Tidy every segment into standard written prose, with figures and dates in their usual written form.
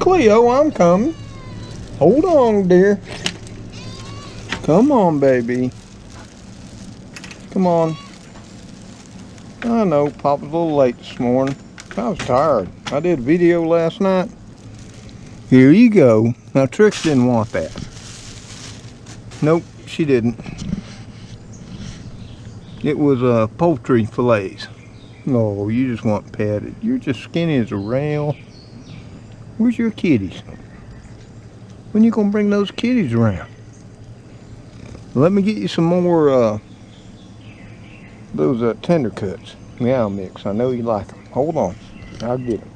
Cleo, I'm coming. Hold on, dear. Come on, baby. Come on. I know, Papa's a little late this morning. I was tired. I did a video last night. Here you go. Now, Trix didn't want that. Nope, she didn't. It was poultry fillets. Oh, you just want petted. You're just skinny as a rail. Where's your kitties? When you gonna bring those kitties around? Let me get you some more those tender cuts. Meow mix. I know you like them. Hold on. I'll get them.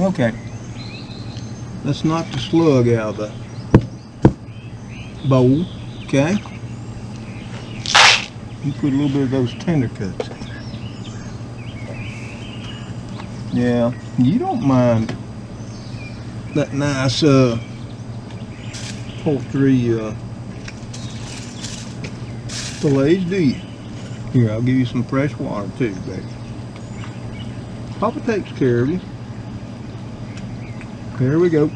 Okay, let's knock the slug out of the bowl, okay? You put a little bit of those tender cuts in there. Yeah, you don't mind that nice poultry fillets, do you? Here, I'll give you some fresh water too, baby. Papa takes care of you. There we go.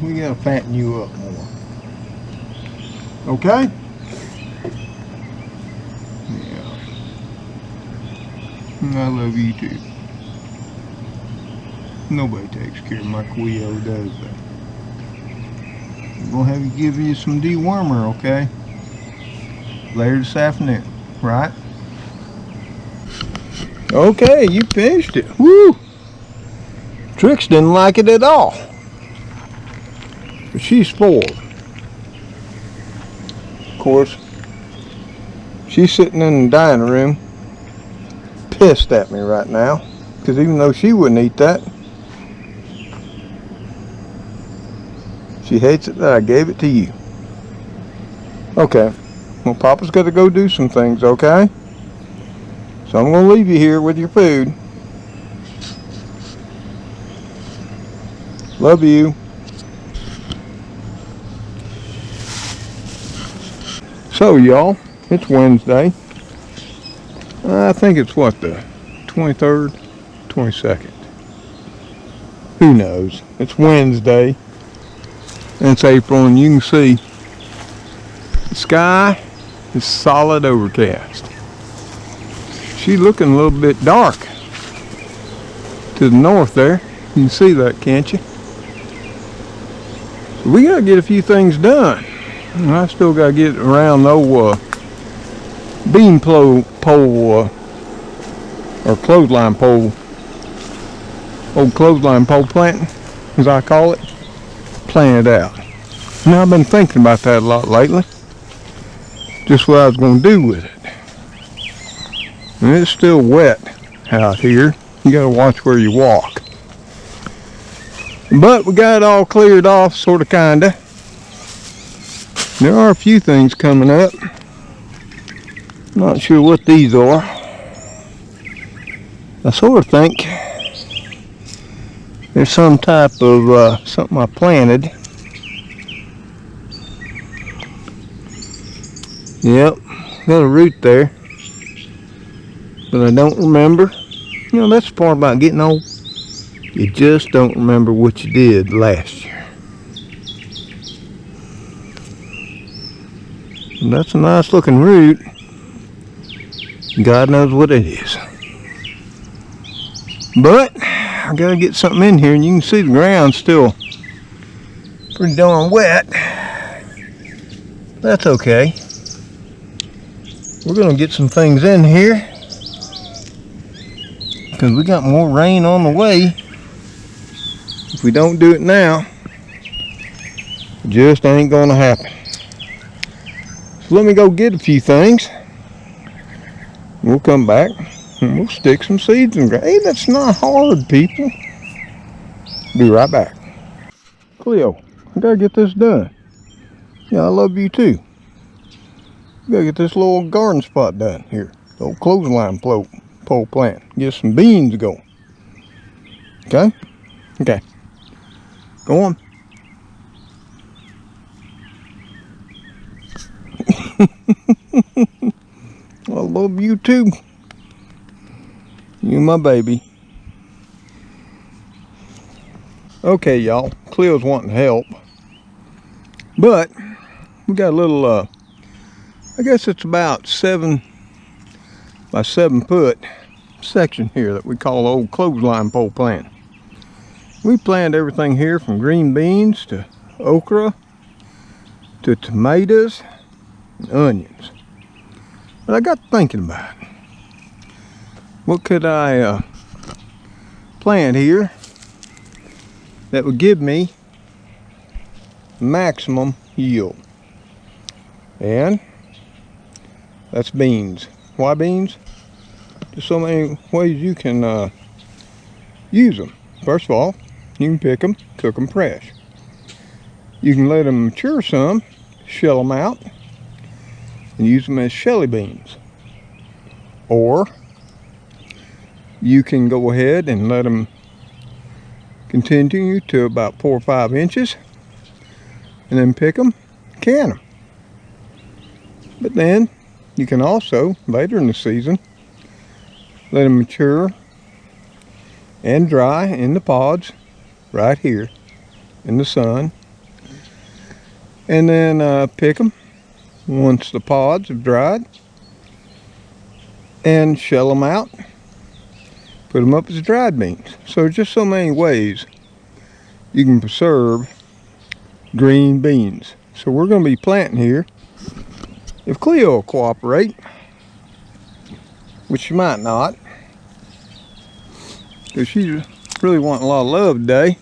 We gotta fatten you up more. Okay? Yeah. I love you too. Nobody takes care of my Cleo, does they? I'm gonna have you give you some dewormer, okay? Later this afternoon, right? Okay, you finished it. Woo! Trix didn't like it at all. But she's spoiled. Of course, she's sitting in the dining room, pissed at me right now. Because even though she wouldn't eat that, she hates it that I gave it to you. Okay, well, Papa's got to go do some things, okay? So I'm going to leave you here with your food. Love you. So y'all, it's Wednesday. I think it's what, the 23rd, 22nd. Who knows? It's Wednesday. And it's April, and you can see the sky is solid overcast. She's looking a little bit dark to the north there. You can see that, can't you? We gotta get a few things done. I still gotta get around the old bean pole or clothesline pole, old clothesline pole planting, as I call it, plant it out. Now I've been thinking about that a lot lately. Just what I was gonna do with it. And it's still wet out here. You gotta watch where you walk. But we got it all cleared off, sorta kinda. There are a few things coming up. Not sure what these are. I sort of think there's some type of something I planted. Yep, got a root there. But I don't remember. You know, that's the part about getting old. You just don't remember what you did last year. And that's a nice looking root. God knows what it is. But I gotta get something in here, and you can see the ground's still pretty darn wet. That's okay. We're gonna get some things in here, because we got more rain on the way. If we don't do it now, it just ain't gonna happen. So let me go get a few things. We'll come back and we'll stick some seeds in. Hey, that's not hard, people. Be right back. Cleo, I gotta get this done. Yeah, I love you too. We gotta get this little garden spot done here. The old clothesline pole plant. Get some beans going. Okay? Okay. Go on. I love you too. You my baby. Okay, y'all. Cleo's wanting help. But we got a little, I guess it's about 7 by 7 foot section here that we call the old clothesline pole plant. We planted everything here from green beans to okra to tomatoes and onions. But I got thinking about it. What could I plant here that would give me maximum yield? And that's beans. Why beans? There's so many ways you can use them. First of all, you can pick them, cook them fresh. You can let them mature some, shell them out, and use them as shelly beans. Or you can go ahead and let them continue to about 4 or 5 inches, and then pick them, can them. But then you can also, later in the season, let them mature and dry in the pods right here in the sun, and then pick them once the pods have dried and shell them out, put them up as dried beans. So there's just so many ways you can preserve green beans. So we're going to be planting here. If Cleo will cooperate, which she might not, because she's really wanting a lot of love today,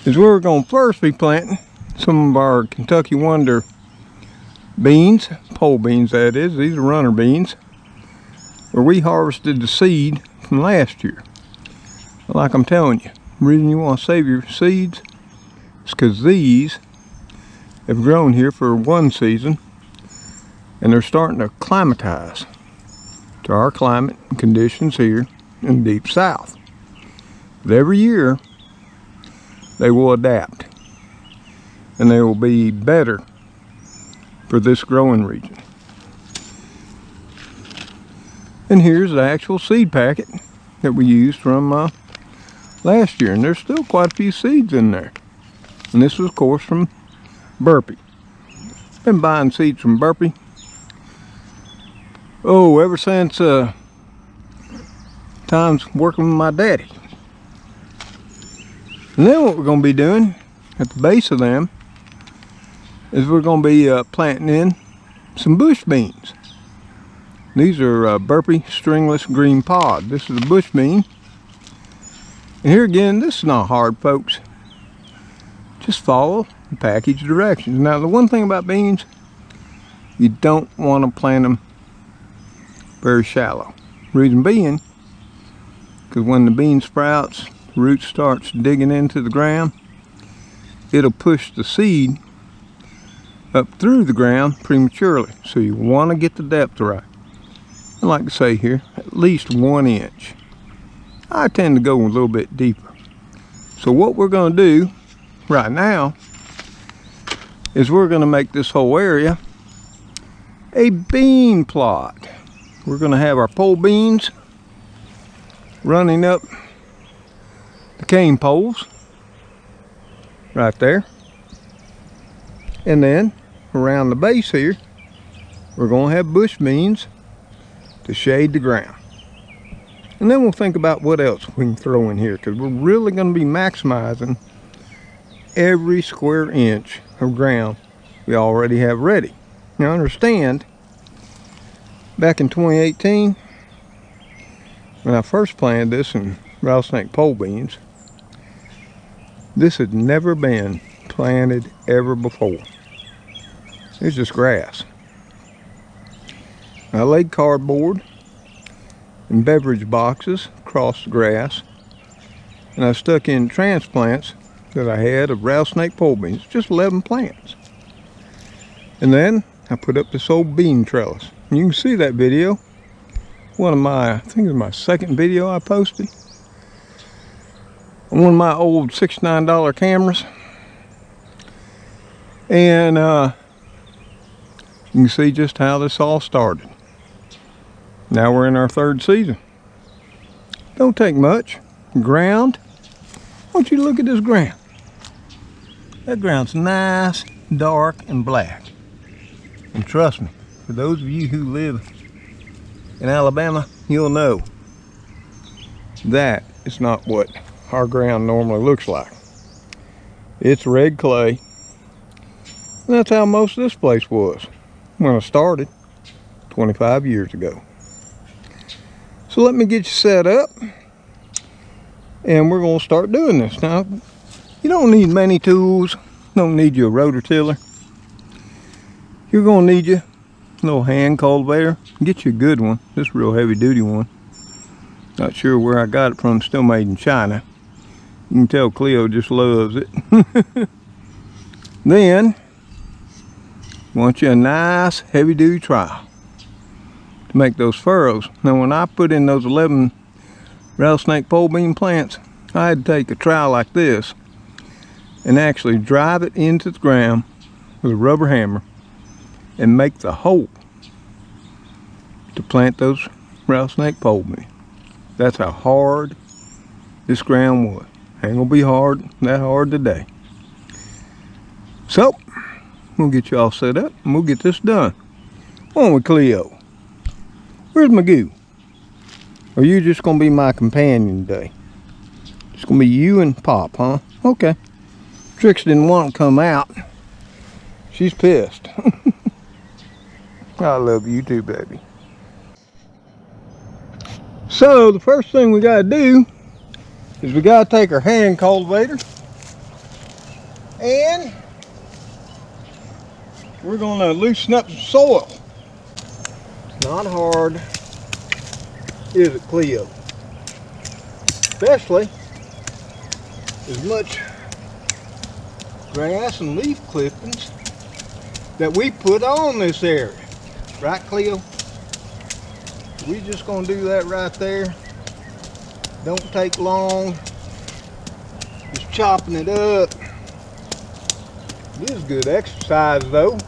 is we're going to first be planting some of our Kentucky Wonder beans, pole beans that is. These are runner beans, where we harvested the seed from last year. Like I'm telling you, the reason you want to save your seeds is because these have grown here for one season and they're starting to acclimatize to our climate and conditions here in the deep south. But every year they will adapt and they will be better for this growing region. And here's the actual seed packet that we used from last year, and there's still quite a few seeds in there. And this was, of course, from Burpee. Been buying seeds from Burpee, oh, ever since times working with my daddy. And then what we're going to be doing at the base of them is we're going to be planting in some bush beans. These are Burpee stringless green pod. This is a bush bean. And here again, this is not hard, folks. Just follow the package directions. Now, the one thing about beans, you don't want to plant them very shallow. Reason being, because when the bean sprouts, the root starts digging into the ground, it'll push the seed up through the ground prematurely. So you want to get the depth right. I like to say here, at least 1 inch. I tend to go a little bit deeper. So what we're going to do right now is we're going to make this whole area a bean plot. We're going to have our pole beans running up the cane poles right there. And then around the base here, we're going to have bush beans to shade the ground. And then we'll think about what else we can throw in here, because we're really going to be maximizing every square inch of ground we already have ready. Now understand, back in 2018, when I first planted this in rattlesnake pole beans, this had never been planted ever before. It's just grass. I laid cardboard and beverage boxes across the grass, and I stuck in transplants that I had of rattlesnake pole beans, just 11 plants. And then I put up this old bean trellis. And you can see that video. One of my, I think it was my second video I posted. On one of my old $69 cameras. And you can see just how this all started. Now we're in our third season. Don't take much. Ground. I want you to look at this ground. That ground's nice, dark, and black. And trust me, for those of you who live in Alabama, you'll know that is not what our ground normally looks like. It's red clay. And that's how most of this place was when I started 25 years ago. So let me get you set up and we're going to start doing this. Now, you don't need many tools. Don't need your rototiller. You're going to need your little hand cultivator. Get you a good one. This real heavy duty one. Not sure where I got it from. Still made in China. You can tell Cleo just loves it. Then want you a nice heavy duty trowel to make those furrows. Now when I put in those 11 rattlesnake pole bean plants, I had to take a trowel like this and actually drive it into the ground with a rubber hammer and make the hole to plant those rattlesnake pole beans. That's how hard this ground was. Ain't gonna be that hard today. So we'll get you all set up and we'll get this done. On with Cleo. Where's Magoo? Are you just gonna be my companion today? It's gonna be you and Pop, huh? Okay. Trixie didn't want to come out. She's pissed. I love you too, baby. So the first thing we gotta do is we gotta take our hand cultivator and we're gonna loosen up the soil. It's not hard, is it, Cleo? Especially as much grass and leaf clippings that we put on this area. Right, Cleo? We just gonna do that right there. Don't take long. Just chopping it up. It is good exercise though.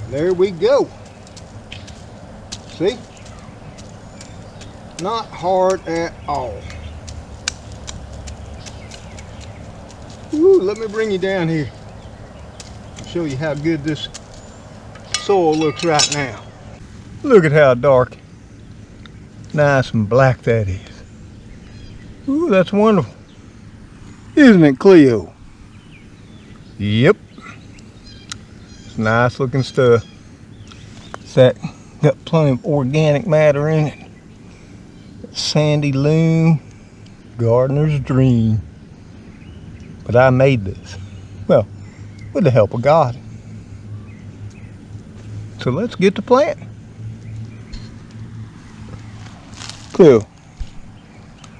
There we go. See? Not hard at all. Ooh, let me bring you down here and show you how good this soil looks right now. Look at how dark, nice and black that is. Ooh, that's wonderful. Isn't it, Cleo? Yep. It's nice looking stuff. It's got plenty of organic matter in it. Sandy loam, gardener's dream. But I made this. Well, with the help of God. So let's get to planting. Cleo,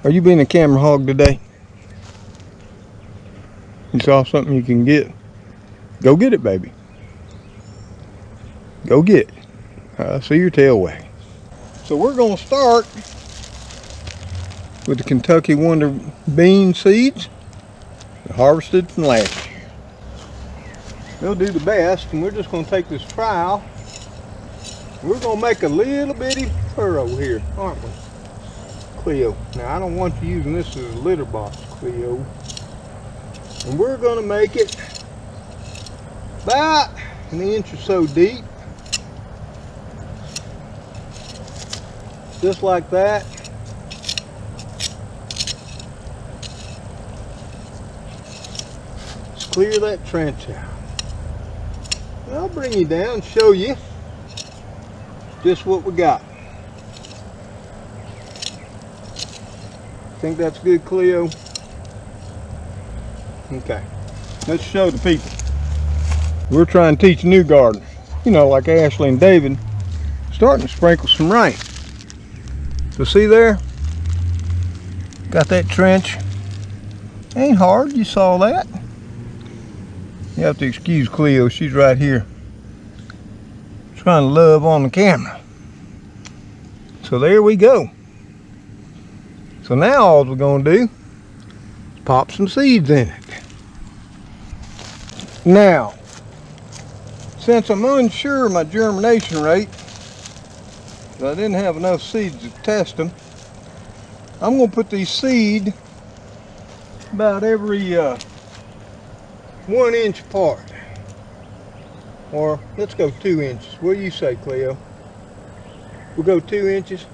are you being a camera hog today? You saw something you can get? Go get it, baby. Go get it. I see your tail wagging. So we're going to start with the Kentucky Wonder bean seeds harvested from last year. They'll do the best, and we're just going to take this trowel. We're going to make a little bitty furrow here, aren't we, Cleo? Now I don't want you using this as a litter box, Cleo. And we're going to make it about an inch or so deep. Just like that. Let's clear that trench out. And I'll bring you down and show you just what we got. Think that's good, Cleo? Okay, let's show the people. We're trying to teach new gardeners, you know, like Ashley and David, starting to sprinkle some rain. So see there? Got that trench. Ain't hard, you saw that. You have to excuse Cleo, she's right here trying to love on the camera. So there we go. So now all we're going to do is pop some seeds in it. Now, since I'm unsure of my germination rate, I didn't have enough seeds to test them, I'm going to put these seed about every 1 inch apart. Or let's go 2 inches. What do you say, Cleo? We'll go 2 inches.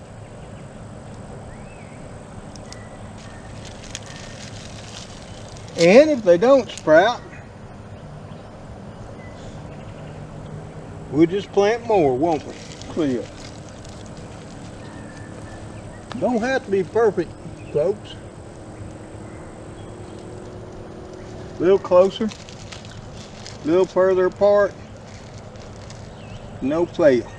And if they don't sprout, we'll just plant more, won't we, Cleo? Don't have to be perfect, folks. A little closer, a little further apart, no fail.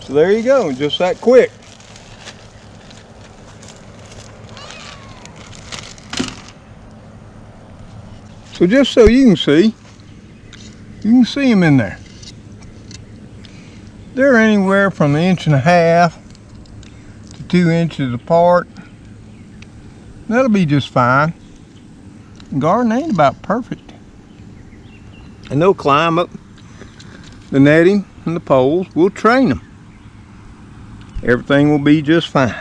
So there you go, just that quick. So just so you can see them in there. They're anywhere from 1.5 inches to 2 inches apart. That'll be just fine. Garden ain't about perfect. And they'll climb up the netting and the poles. We'll train them. Everything will be just fine.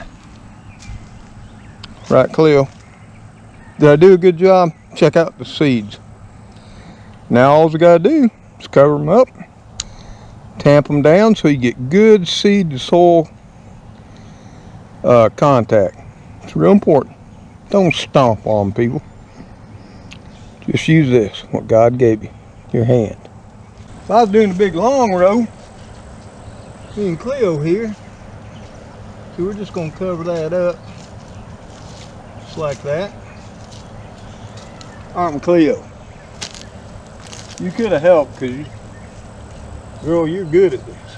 Right, Cleo? Did I do a good job? Check out the seeds. Now all we gotta do is cover them up, tamp them down so you get good seed to soil contact. It's real important. Don't stomp on them, people. Just use this, what God gave you, your hand. If I was doing a big long row, me and Cleo here, so we're just gonna cover that up, just like that. All right, Cleo, you could have helped because girl, you're good at this.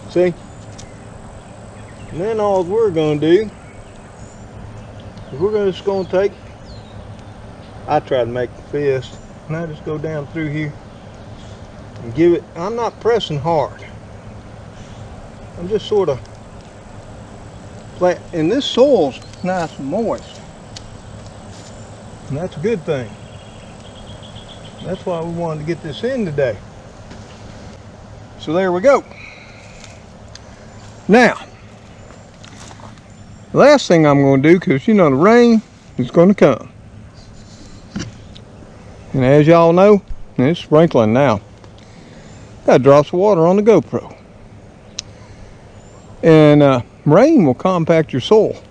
See? And then all we're going to do is just going to take, I try to make the fist, and I just go down through here and give it, I'm not pressing hard. I'm just sort of flat, and this soil's nice and moist. And that's a good thing. That's why we wanted to get this in today. So there we go. Now, the last thing I'm going to do, because you know the rain is going to come. And as y'all know, it's sprinkling now. Got drops of water on the GoPro. And rain will compact your soil.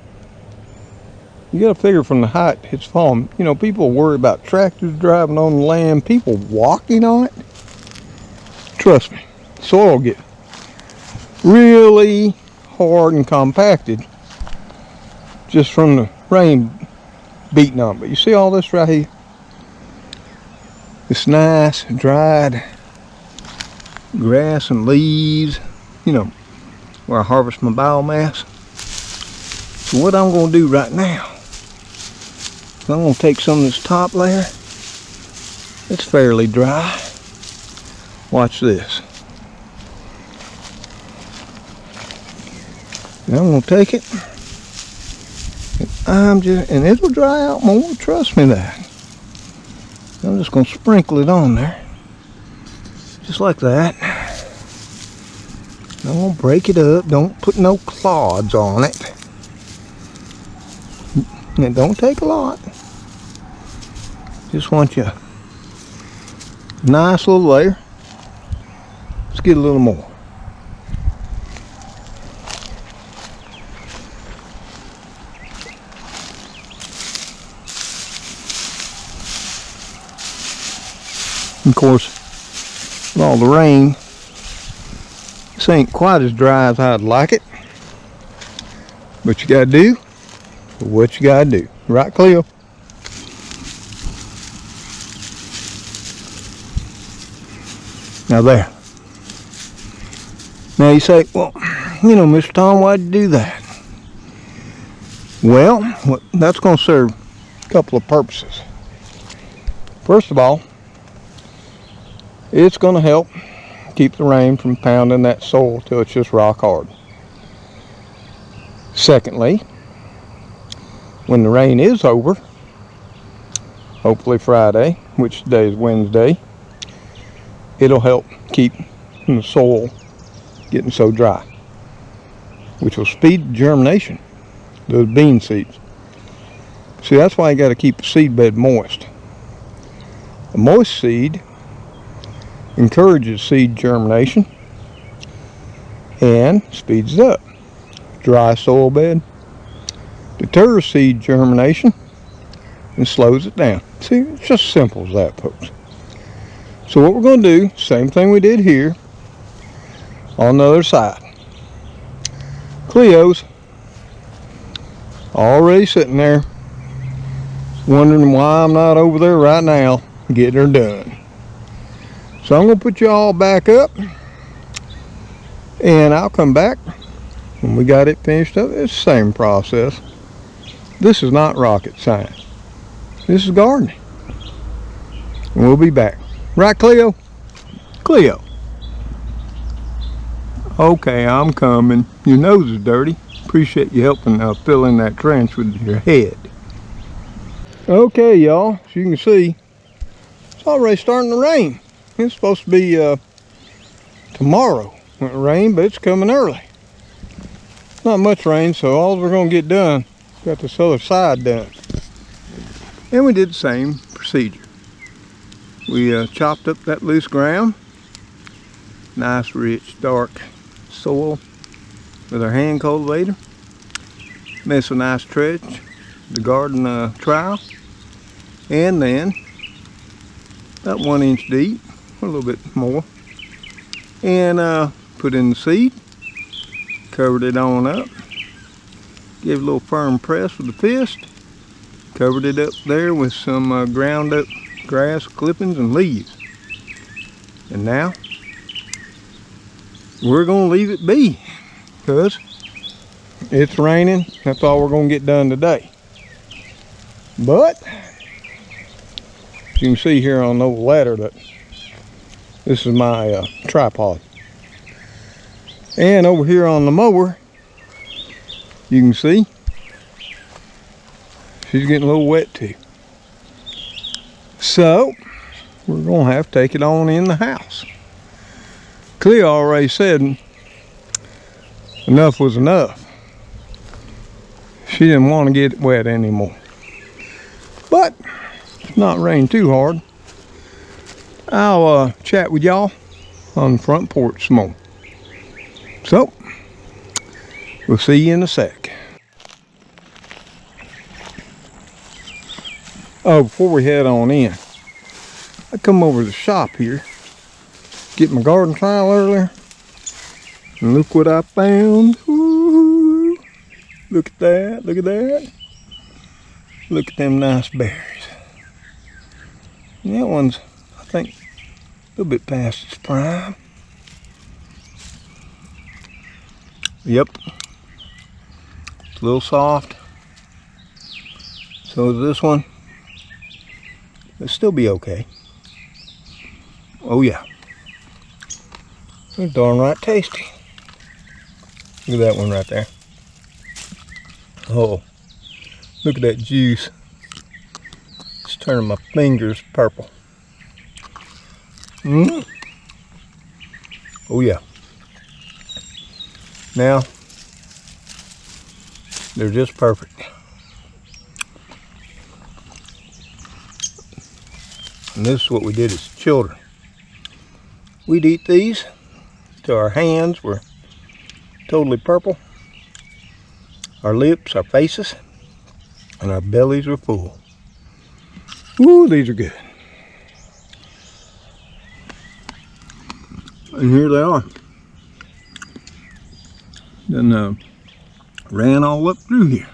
You got to figure from the height it's falling. You know, people worry about tractors driving on the land, people walking on it. Trust me, soil will get really hard and compacted just from the rain beating on it. But you see all this right here? It's nice, dried grass and leaves, you know, where I harvest my biomass. So what I'm going to do right now, I'm going to take some of this top layer. It's fairly dry. Watch this. And I'm going to take it. And it'll dry out more, trust me that. I'm just going to sprinkle it on there. Just like that. I'm going to break it up. Don't put no clods on it. It don't take a lot. Just want you a nice little layer. Let's get a little more. Of course, with all the rain, this ain't quite as dry as I'd like it. But you gotta do what you gotta do. Right, Cleo? Now there. Now you say, well, Mr. Tom, why'd you do that? Well, that's going to serve a couple of purposes. First of all, it's going to help keep the rain from pounding that soil till it's just rock hard. Secondly, when the rain is over, hopefully Friday, which today is Wednesday, it'll help keep the soil getting so dry, which will speed germination, those bean seeds. See, that's why you got to keep the seed bed moist. A moist seed encourages seed germination and speeds it up. Dry soil bed deters seed germination and slows it down. See, it's just simple as that, folks. So what we're going to do, same thing we did here on the other side. Cleo's already sitting there wondering why I'm not over there right now getting her done. So I'm going to put you all back up and I'll come back when we got it finished up. It's the same process. This is not rocket science. This is gardening. And we'll be back. Right, Cleo? Cleo. Okay, I'm coming. Your nose is dirty. Appreciate you helping fill in that trench with your head. Okay, y'all. As you can see, it's already starting to rain. It's supposed to be tomorrow when it rain, but it's coming early. Not much rain, so all we're going to get done, got this other side done. And we did the same procedure. We chopped up that loose ground, nice rich dark soil with our hand cultivator. Made some nice trench, the garden trowel, and then about 1 inch deep, a little bit more, and put in the seed. Covered it on up, gave it a little firm press with the fist, covered it up there with some ground up grass clippings and leaves. And now we're going to leave it be because it's raining. That's all we're going to get done today. But you can see here on the ladder that this is my tripod. And over here on the mower, you can see she's getting a little wet too. So we're going to have to take it on in the house. Cleo already said enough was enough. She didn't want to get it wet anymore. But it's not raining too hard. I'll chat with y'all on the front porch some more. So, we'll see you in a sec. Oh, before we head on in, I come over to the shop here, get my garden trowel earlier, and look what I found. Ooh, look at that, look at that. Look at them nice berries. And that one's, I think, a little bit past its prime. Yep, it's a little soft. So is this one. It'll still be okay. Oh yeah, they're darn right tasty. Look at that one right there. Oh, look at that juice. It's turning my fingers purple. Oh yeah. Now, they're just perfect. And this is what we did as children. We'd eat these till our hands were totally purple, our lips, our faces, and our bellies were full. Ooh, these are good. And here they are. Then ran all up through here.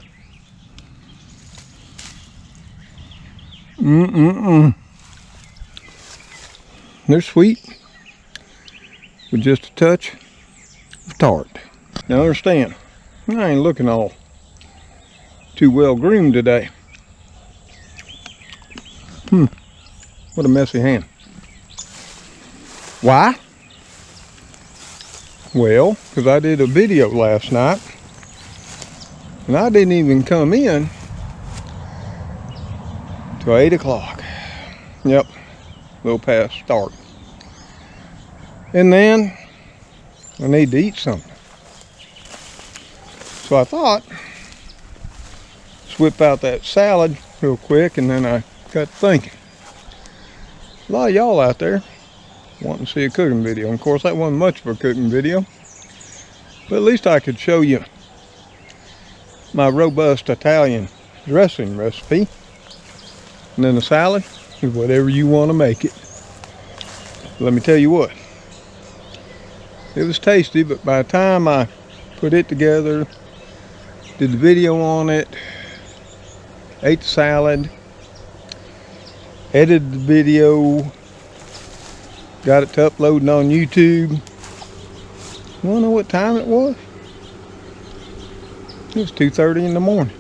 They're sweet with just a touch tart. Now understand, I ain't looking all too well groomed today. What a messy hand. Why? Well, because I did a video last night and I didn't even come in till 8 o'clock. Yep, a little past start. And then I need to eat something. So I thought, let's whip out that salad real quick, and then I got thinking. A lot of y'all out there wanting to see a cooking video. And of course, that wasn't much of a cooking video, but at least I could show you my robust Italian dressing recipe. And then the salad is whatever you want to make it. Let me tell you what, it was tasty, but by the time I put it together, did the video on it, ate the salad, edited the video, got it to uploading on YouTube. You wanna know what time it was? It was 2:30 in the morning.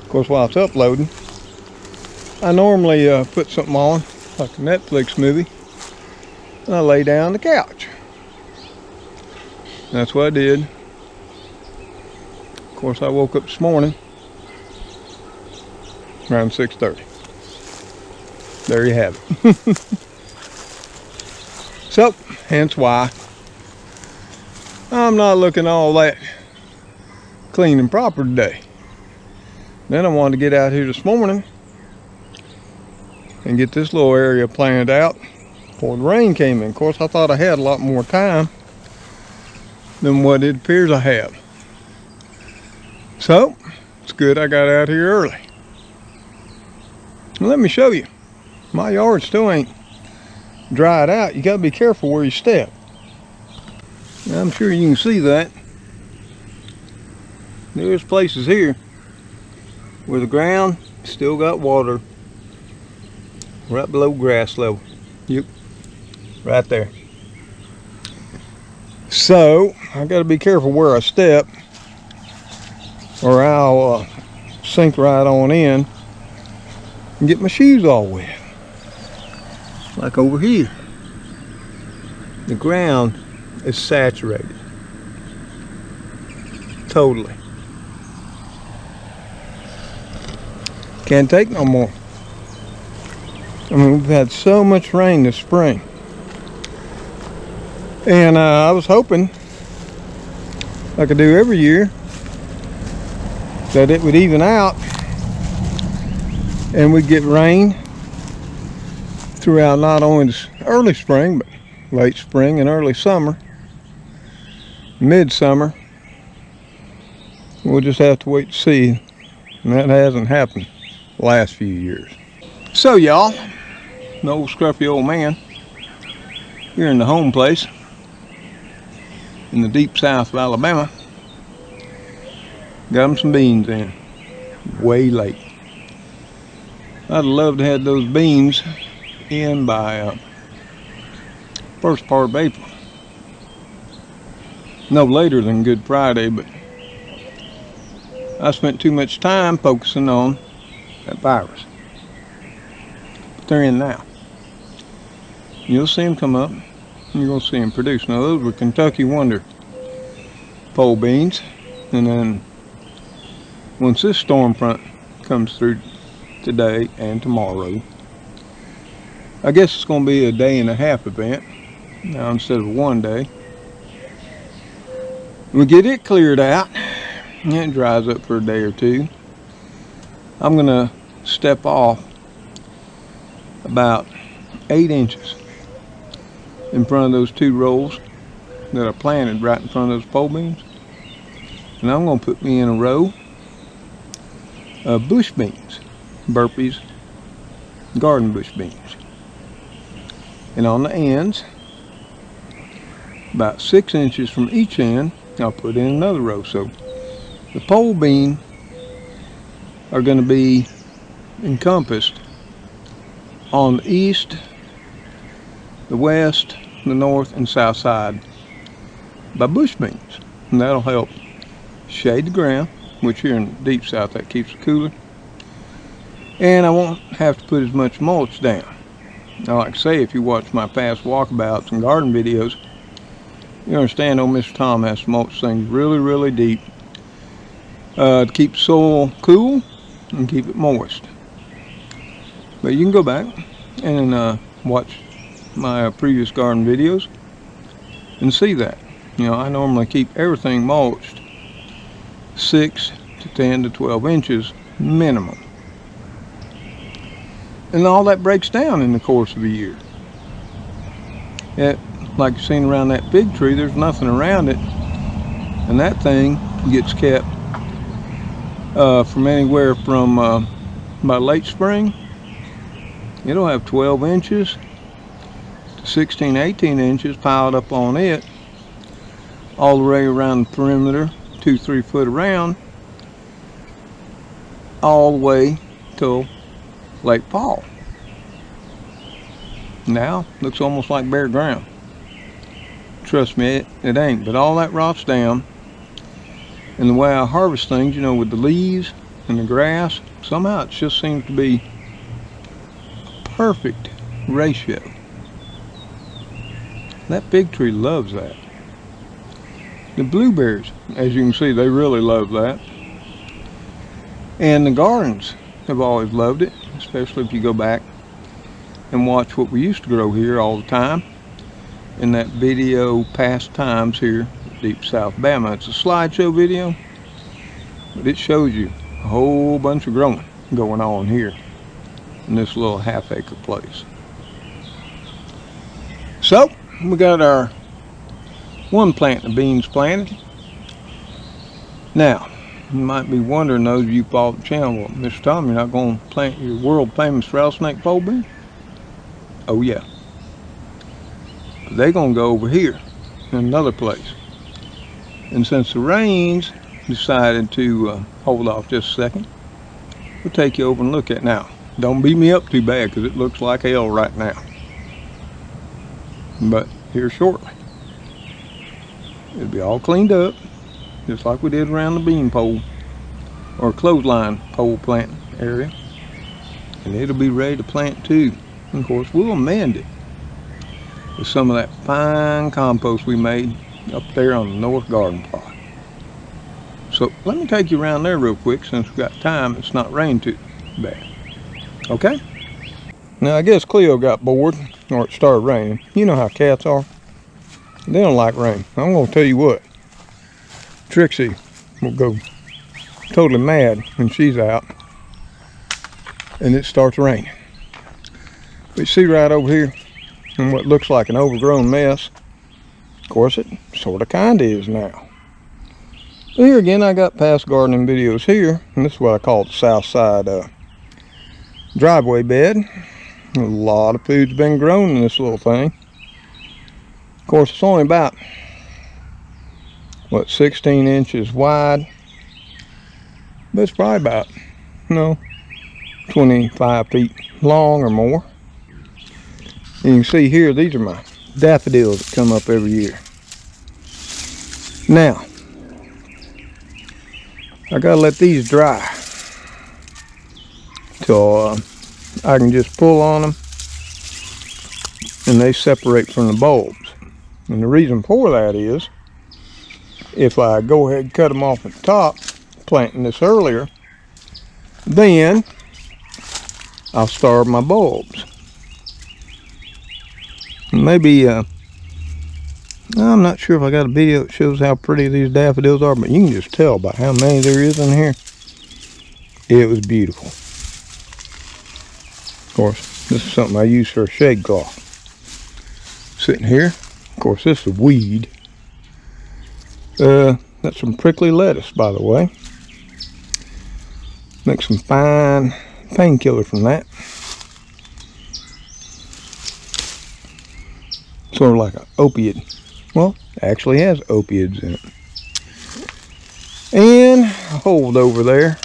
Of course, while it's uploading, I normally put something on, like a Netflix movie, and I lay down on the couch. That's what I did. Of course, I woke up this morning around 6:30. There you have it. So, hence why I'm not looking all that clean and proper today. Then I wanted to get out here this morning and get this little area planted out before the rain came in. Of course, I thought I had a lot more time than what it appears I have. So, it's good I got out here early. Let me show you. My yard still ain't dried out. You gotta be careful where you step. Now, I'm sure you can see that. There's places here where the ground still got water right below grass level. Yep, right there. So, I gotta be careful where I step, or I'll sink right on in and get my shoes all wet. Like over here, the ground is saturated totally. Can't take no more. I mean, we've had so much rain this spring, and I was hoping, like I do every year, that it would even out and we'd get rain throughout not only the early spring, but late spring and early summer, midsummer. We'll just have to wait to see, and that hasn't happened the last few years. So y'all, the old scruffy old man here in the home place in the deep south of Alabama got him some beans in way late. I'd love to have those beans in by first part of April. No later than Good Friday, but I spent too much time focusing on that virus. But they're in now. You'll see them come up, and you're going to see them produce. Now, those were Kentucky Wonder pole beans, and then once this storm front comes through today and tomorrow, I guess it's going to be a day and a half event now instead of one day. We get it cleared out and it dries up for a day or two. I'm going to step off about 8 inches in front of those 2 rows that I planted right in front of those pole beans, and I'm going to put me in a row of bush beans, burpees, garden bush beans. And on the ends, about 6 inches from each end, I'll put in another row. So the pole bean are going to be encompassed on the east, the west, the north, and south side by bush beans. And that'll help shade the ground, which here in the deep south that keeps it cooler. And I won't have to put as much mulch down. Now, like I say, if you watch my past walkabouts and garden videos, you understand old Mr. Tom has to mulch things really, really deep to keep the soil cool and keep it moist. But you can go back and watch my previous garden videos and see that. You know, I normally keep everything mulched 6 to 10 to 12 inches minimum. And all that breaks down in the course of a year. Like you've seen around that big tree, there's nothing around it. And that thing gets kept from anywhere from by late spring, it'll have 12 inches to 16, 18 inches piled up on it, all the way around the perimeter, 2-3 foot around, all the way till late fall. Now looks almost like bare ground. Trust me, it ain't. But all that rots down, and the way I harvest things, you know, with the leaves and the grass, somehow it just seems to be a perfect ratio. That big tree loves that. The blueberries, as you can see, they really love that. And the gardens have always loved it, especially if you go back and watch what we used to grow here all the time in that video, Past Times here, Deep South Bama. It's a slideshow video, but it shows you a whole bunch of growing going on here in this little half-acre place. So we got our one plant of beans planted. Now you might be wondering, those of you who follow the channel, well, Mr. Tom, you're not going to plant your world famous rattlesnake pole bean? Oh yeah, they're going to go over here in another place. And since the rains decided to hold off just a second, we'll take you over and look at it. Now, don't beat me up too bad, because it looks like hell right now. But here shortly, it'll be all cleaned up, just like we did around the bean pole or clothesline pole planting area. And it'll be ready to plant too. And of course, we'll amend it with some of that fine compost we made up there on the north garden plot. So let me take you around there real quick, since we've got time. It's not raining too bad. Okay? Now I guess Cleo got bored, or it started raining. You know how cats are. They don't like rain. I'm going to tell you what. Trixie will go totally mad when she's out and it starts raining. We see right over here in what looks like an overgrown mess. Of course, it sort of kind of is now. But here again, I got past gardening videos here, and this is what I call the south side driveway bed. A lot of food's been grown in this little thing. Of course, it's only about, what, 16 inches wide, but it's probably about, 25 feet long or more. And you can see here, these are my daffodils that come up every year. Now, I gotta let these dry till I can just pull on them and they separate from the bulbs. And the reason for that is, if I go ahead and cut them off at the top, planting this earlier, then I'll starve my bulbs. Maybe, I'm not sure if I got a video that shows how pretty these daffodils are, but you can just tell by how many there is in here. It was beautiful. Of course, this is something I use for a shade cloth. Sitting here, of course, this is a weed. That's some prickly lettuce, by the way. Make some fine painkiller from that. Sort of like an opiate. Well, it actually has opiates in it. And a hold over there,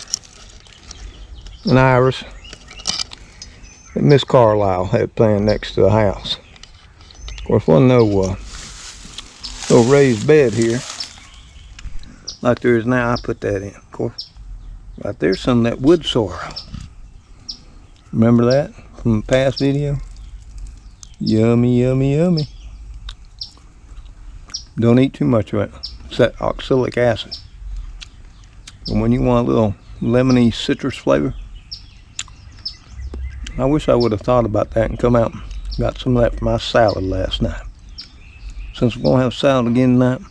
an iris that Miss Carlisle had planted next to the house. Of course, wasn't no little raised bed here, like there is now. I put that in, of course. Right there's some of that wood sorrel. Remember that from the past video? Yummy, yummy, yummy. Don't eat too much of it. It's that oxalic acid. And when you want a little lemony citrus flavor, I wish I would have thought about that and come out and got some of that for my salad last night. Since we're going to have salad again tonight,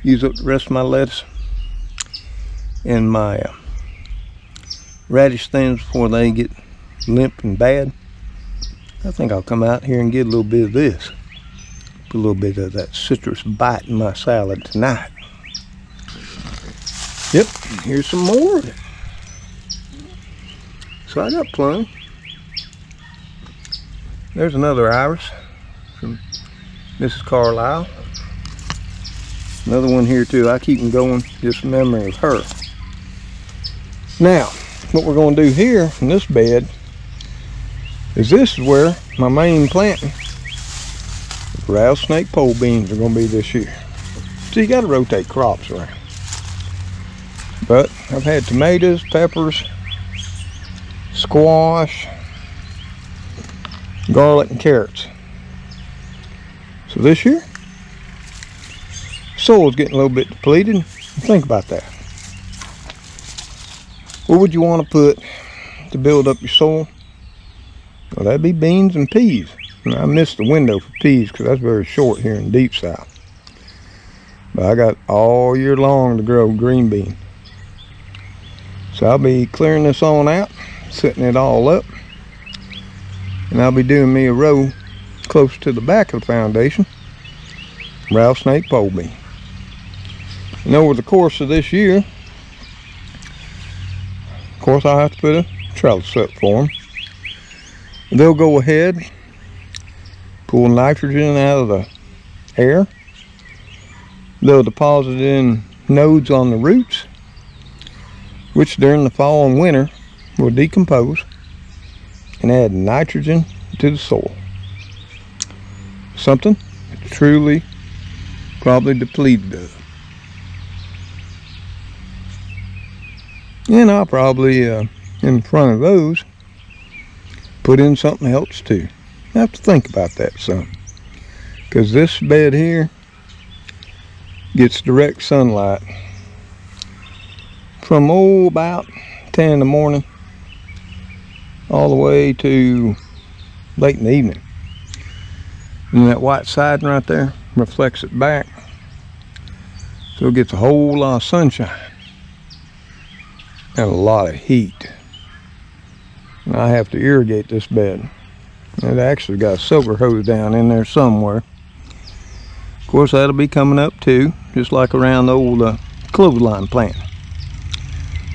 use up the rest of my lettuce and my radish things before they get limp and bad. I think I'll come out here and get a little bit of this. Put a little bit of that citrus bite in my salad tonight. Yep, here's some more of it. So I got plenty. There's another iris from Mrs. Carlisle. Another one here too. I keep them going, just in memory of her. Now, what we're going to do here in this bed is this is where my main planting rattlesnake pole beans are going to be this year. So you got to rotate crops around. But I've had tomatoes, peppers, squash, garlic, and carrots. So this year, soil's getting a little bit depleted. Think about that. What would you want to put to build up your soil? Well, that'd be beans and peas. And I missed the window for peas because that's very short here in deep south. But I got all year long to grow green bean. So I'll be clearing this on out, setting it all up. And I'll be doing me a row close to the back of the foundation, rattlesnake pole bean. And over the course of this year, of course I'll have to put a trellis up for them. They'll go ahead, pull nitrogen out of the air. They'll deposit it in nodes on the roots, which during the fall and winter will decompose and add nitrogen to the soil. Something it's truly probably depleted of. And I'll probably, in front of those, put in something else too. I have to think about that some. Because this bed here gets direct sunlight from about 10 in the morning all the way to late in the evening. And that white siding right there reflects it back. So it gets a whole lot of sunshine and a lot of heat. And I have to irrigate this bed. It actually got a silver hose down in there somewhere. Of course, that'll be coming up too, just like around the old clothesline plant.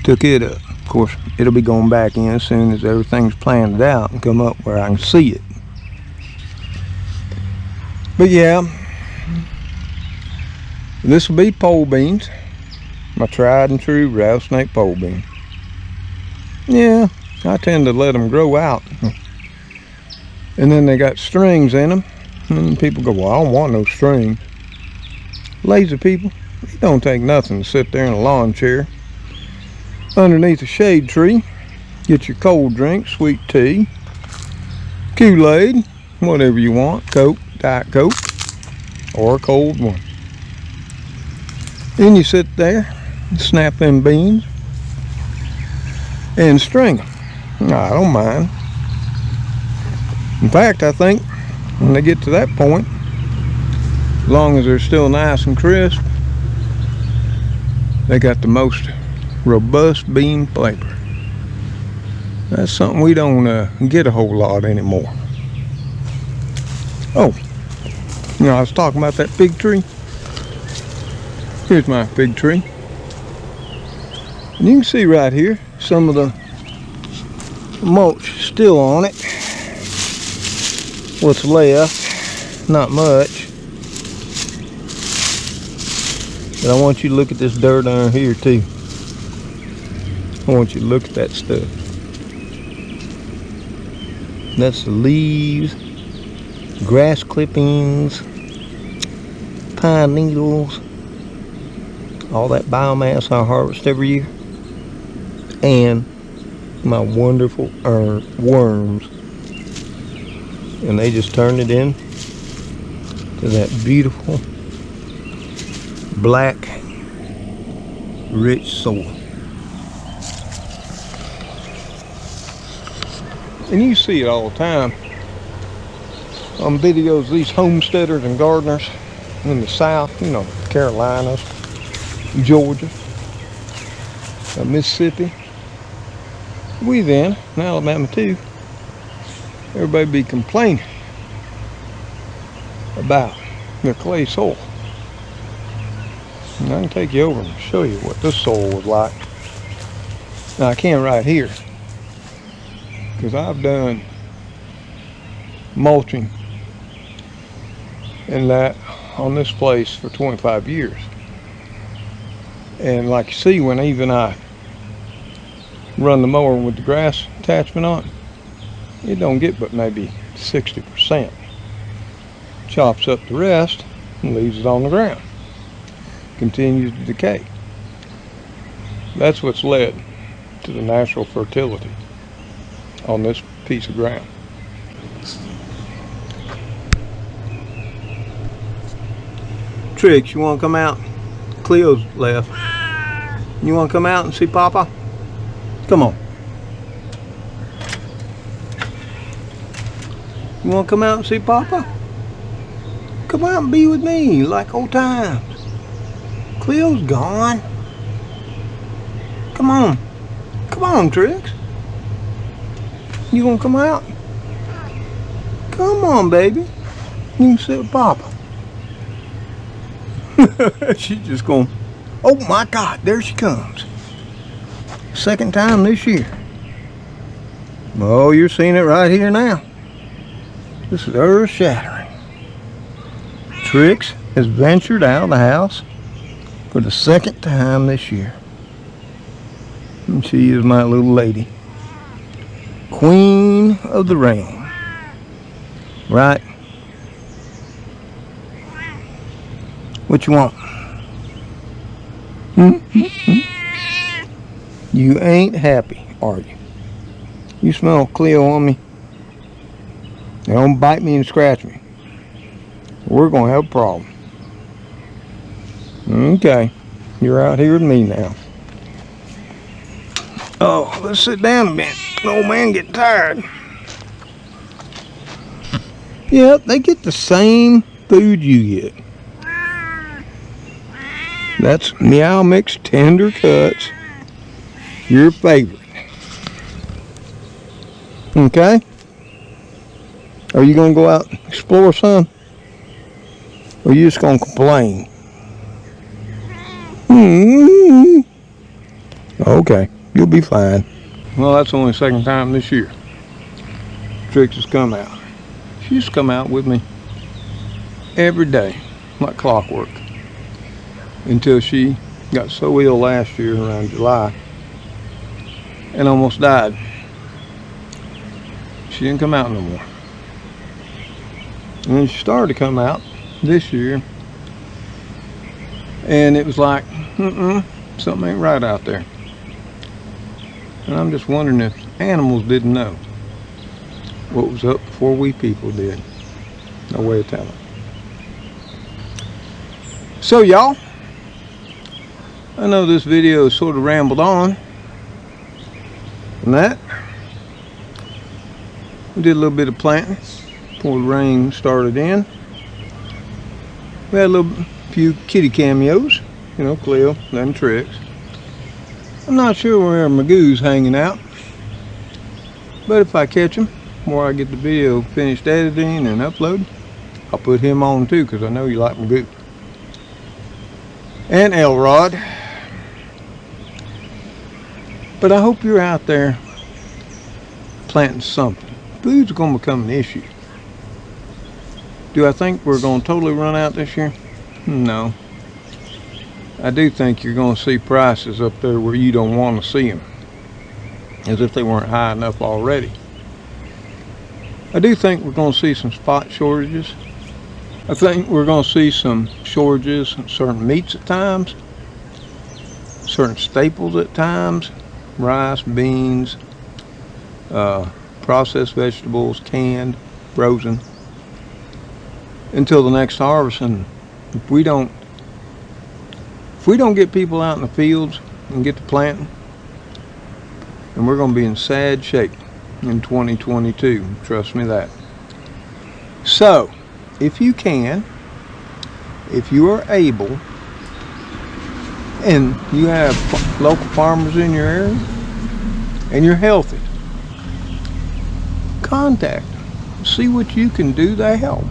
Took it up. Of course, it'll be going back in as soon as everything's planted out and come up where I can see it. But yeah, this will be pole beans, my tried and true rattlesnake pole bean. Yeah, I tend to let them grow out. And then they got strings in them. And people go, well, I don't want no strings. Lazy people, it don't take nothing to sit there in a lawn chair underneath a shade tree, get your cold drink, sweet tea, Kool-Aid, whatever you want, Coke, Diet Coke, or a cold one. Then you sit there, snap them beans, and string them. No, I don't mind. In fact, I think when they get to that point, as long as they're still nice and crisp, they got the most robust bean flavor. That's something we don't get a whole lot anymore. Oh, you know, I was talking about that fig tree. Here's my fig tree. And you can see right here some of the mulch still on it. What's left, not much. But I want you to look at this dirt under here too. I want you to look at that stuff. That's the leaves, grass clippings, pine needles, all that biomass I harvest every year, and my wonderful worms. And they just turned it in to that beautiful black rich soil. And you see it all the time on videos, these homesteaders and gardeners in the South, you know, Carolinas, Georgia, Mississippi. We then, in Alabama too, everybody be complaining about their clay soil. And I can take you over and show you what this soil was like. Now I can't right here, because I've done mulching and that on this place for 25 years. And like you see, when I run the mower with the grass attachment on, it don't get but maybe 60%. Chops up the rest and leaves it on the ground. Continues to decay. That's what's led to the natural fertility on this piece of ground. Trix, you want to come out? Cleo's left. You want to come out and see Papa? Come on. You want to come out and see Papa? Come out and be with me like old times. Cleo's gone. Come on. Come on, Trix. You want to come out? Come on, baby. You can sit with Papa. She's just going, oh my God, there she comes. Second time this year. Oh, you're seeing it right here now. This is earth shattering. Trix has ventured out of the house for the second time this year. And she is my little lady. Queen of the rain. Right? What you want? You ain't happy, are you? You smell Cleo on me? They don't bite me and scratch me. We're gonna have a problem. Okay, you're out here with me now. Oh, let's sit down a bit. The old man getting tired. Yep, they get the same food you get. That's Meow Mix Tender Cuts, your favorite. Okay? Are you gonna go out and explore some? Or are you just gonna complain? Okay, you'll be fine. Well, that's only the second time this year Trix has come out. She used to come out with me every day, like clockwork, until she got so ill last year around July and almost died. She didn't come out no more. And then she started to come out this year, and it was like, something ain't right out there. And I'm just wondering if animals didn't know what was up before we people did. No way of telling. So y'all, I know this video has sort of rambled on and that. We did a little bit of planting before the rain started in. We had a few kitty cameos, you know, Cleo and Trix. I'm not sure where Magoo's hanging out, but if I catch him before I get the video finished editing and uploaded, I'll put him on too, because I know you like Magoo. And Elrod. But I hope you're out there planting something. Food's going to become an issue. Do I think we're going to totally run out this year? No. I do think you're going to see prices up there where you don't want to see them, as if they weren't high enough already. I do think we're going to see some spot shortages I think we're going to see some shortages in certain meats at times, certain staples at times, rice, beans, processed vegetables, canned, frozen, until the next harvest. And if we don't get people out in the fields and get to planting, then we're going to be in sad shape in 2022. Trust me that. So, if you can, if you are able, and you have local farmers in your area, and you're healthy, contact them. See what you can do to help.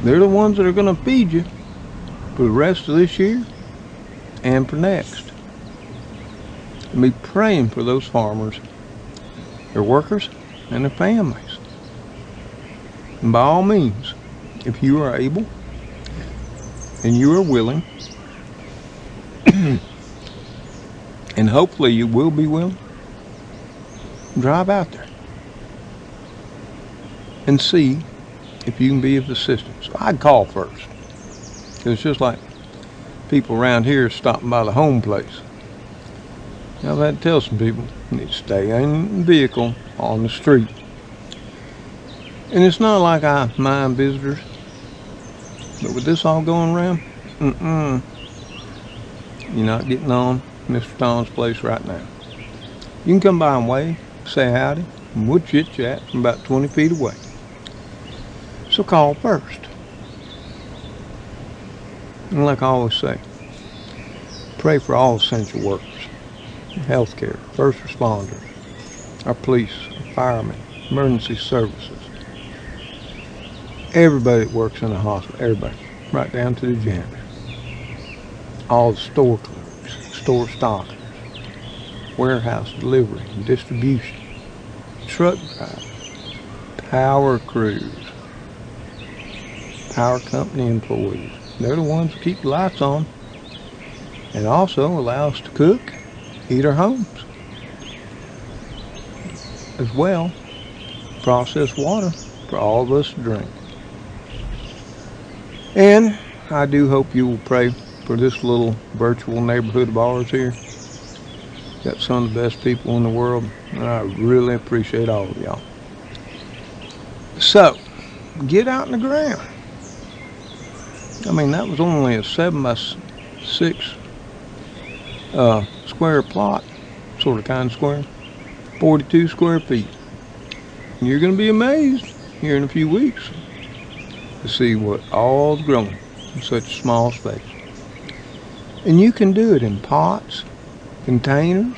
They're the ones that are going to feed you for the rest of this year and for next. And be praying for those farmers, their workers, and their families. And by all means, if you are able and you are willing, and hopefully you will be willing, drive out there and see if you can be of assistance. I'd call first, because it's just like people around here stopping by the home place. I've had to tell some people you need to stay in the vehicle on the street. And it's not like I mind visitors, but with this all going around, you're not getting on Mr. Tom's place right now. You can come by and wave, say howdy, and we'll chit-chat from about 20 feet away. So call first. And like I always say, pray for all essential workers, healthcare, first responders, our police, our firemen, emergency services, everybody that works in the hospital, everybody, right down to the janitor, all the store clerks, store stockers, warehouse delivery and distribution, truck drivers, power crews, power company employees. They're the ones that keep the lights on and also allow us to cook, heat our homes. As well, process water for all of us to drink. And I do hope you will pray for this little virtual neighborhood of ours here. Got some of the best people in the world, and I really appreciate all of y'all. So, get out in the ground. I mean, that was only a 7 by 6 square plot, sort of kind of square, 42 square feet. And you're going to be amazed here in a few weeks to see what all's growing in such a small space. And you can do it in pots, containers.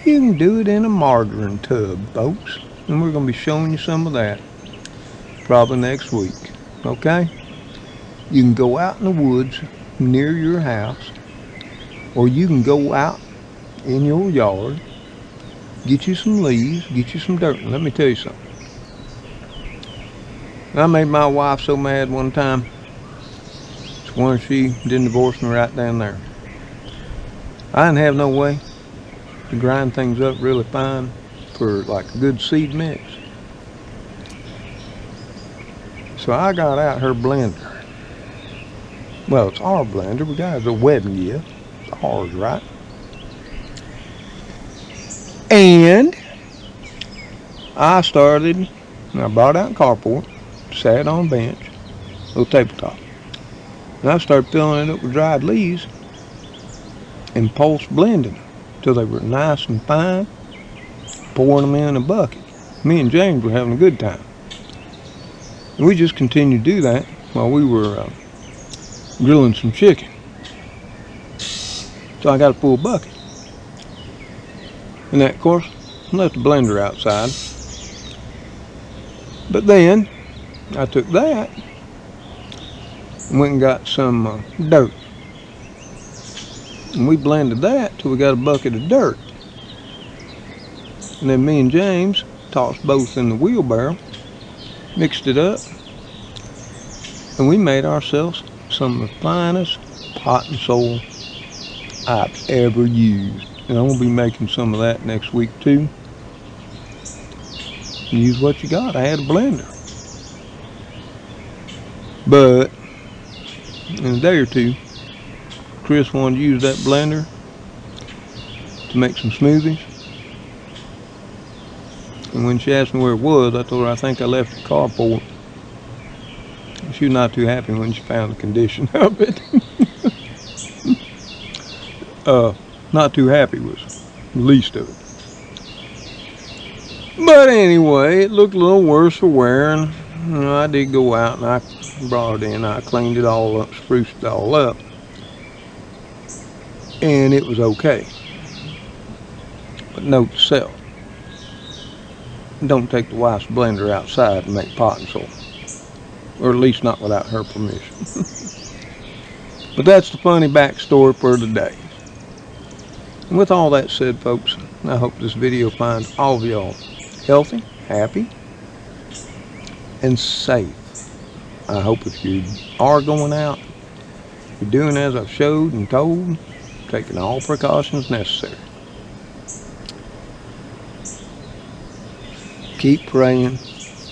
You can do it in a margarine tub, folks. And we're going to be showing you some of that probably next week. Okay? You can go out in the woods near your house, or you can go out in your yard, get you some leaves, get you some dirt. And let me tell you something. I made my wife so mad one time. It's when she didn't divorce me right down there. I didn't have no way to grind things up really fine for like a good seed mix. So I got out her blender. Well, it's our blender. We got a wedding gift. It's ours, right? And I brought out a carport, sat on a bench, little tabletop. And I started filling it up with dried leaves and pulse blending till they were nice and fine, pouring them in a bucket. Me and James were having a good time. And we just continued to do that while we were grilling some chicken. So I got a full bucket. And that, of course, left the blender outside. But then I took that and went and got some dirt. And we blended that till we got a bucket of dirt. And then me and James tossed both in the wheelbarrow, mixed it up, and we made ourselves some of the finest pot and soil I've ever used. And I'm going to be making some of that next week too. Use what you got. I had a blender. But in a day or two, Chris wanted to use that blender to make some smoothies. And when she asked me where it was, I told her I think I left the carport. She was not too happy when she found the condition of it. Not too happy was the least of it. But anyway, it looked a little worse for wear, and I did go out and I brought it in. I cleaned it all up, spruced it all up, and it was okay. But note to self: don't take the wife's blender outside and make pot and soil, or at least not without her permission. But that's the funny backstory for today. And with all that said, folks, I hope this video finds all of y'all healthy, happy, and safe. I hope if you are going out, you're doing as I've showed and told, taking all precautions necessary. Keep praying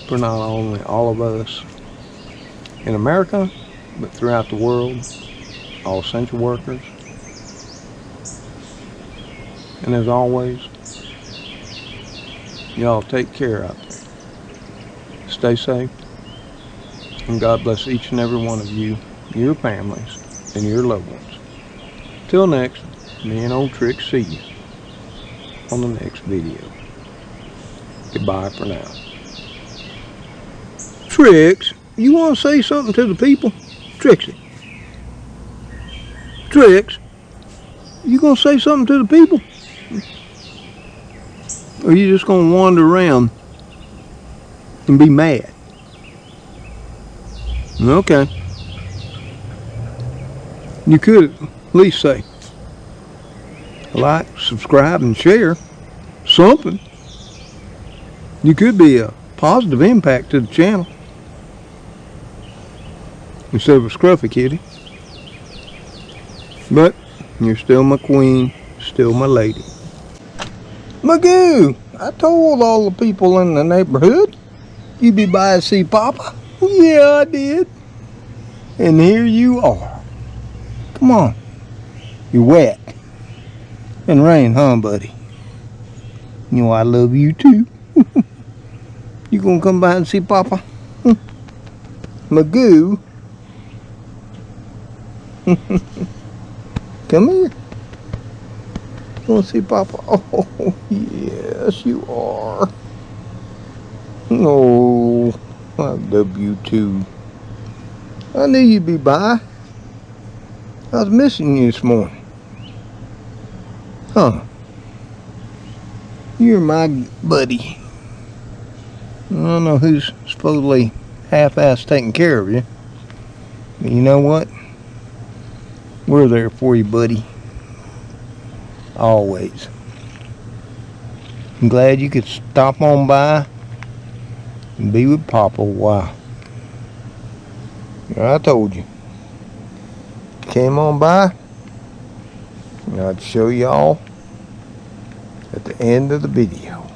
for not only all of us in America, but throughout the world, all essential workers. And as always, y'all take care out there. Stay safe. And God bless each and every one of you, your families, and your loved ones. Till next, me and old Trixie see you on the next video. Goodbye for now. Trix, you want to say something to the people? Trixie. Trix, you going to say something to the people? Or are you just going to wander around and be mad? Okay. You could at least say like, subscribe, and share something. You could be a positive impact to the channel instead of a scruffy kitty. But you're still my queen, still my lady. Magoo, I told all the people in the neighborhood you'd be by to see Papa. Yeah, I did. And here you are. Come on. You're wet. And rain, huh, buddy? You know I love you too. You gonna come by and see Papa? Magoo. Come here. You wanna see Papa? Oh, yes, you are. Oh, I love you too. I knew you'd be by. I was missing you this morning. Huh. You're my buddy. I don't know who's supposedly half-assed taking care of you. But you know what? We're there for you, buddy. Always. I'm glad you could stop on by and be with Papa a while. I told you. Came on by, and I'd show y'all at the end of the video.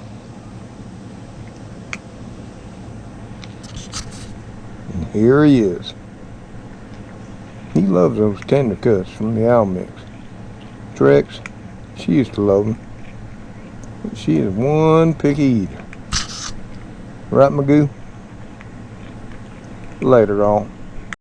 And here he is. He loves those tender cuts from the Owl Mix. Trix, she used to love them. But she is one picky eater. Right, Magoo? Later, all.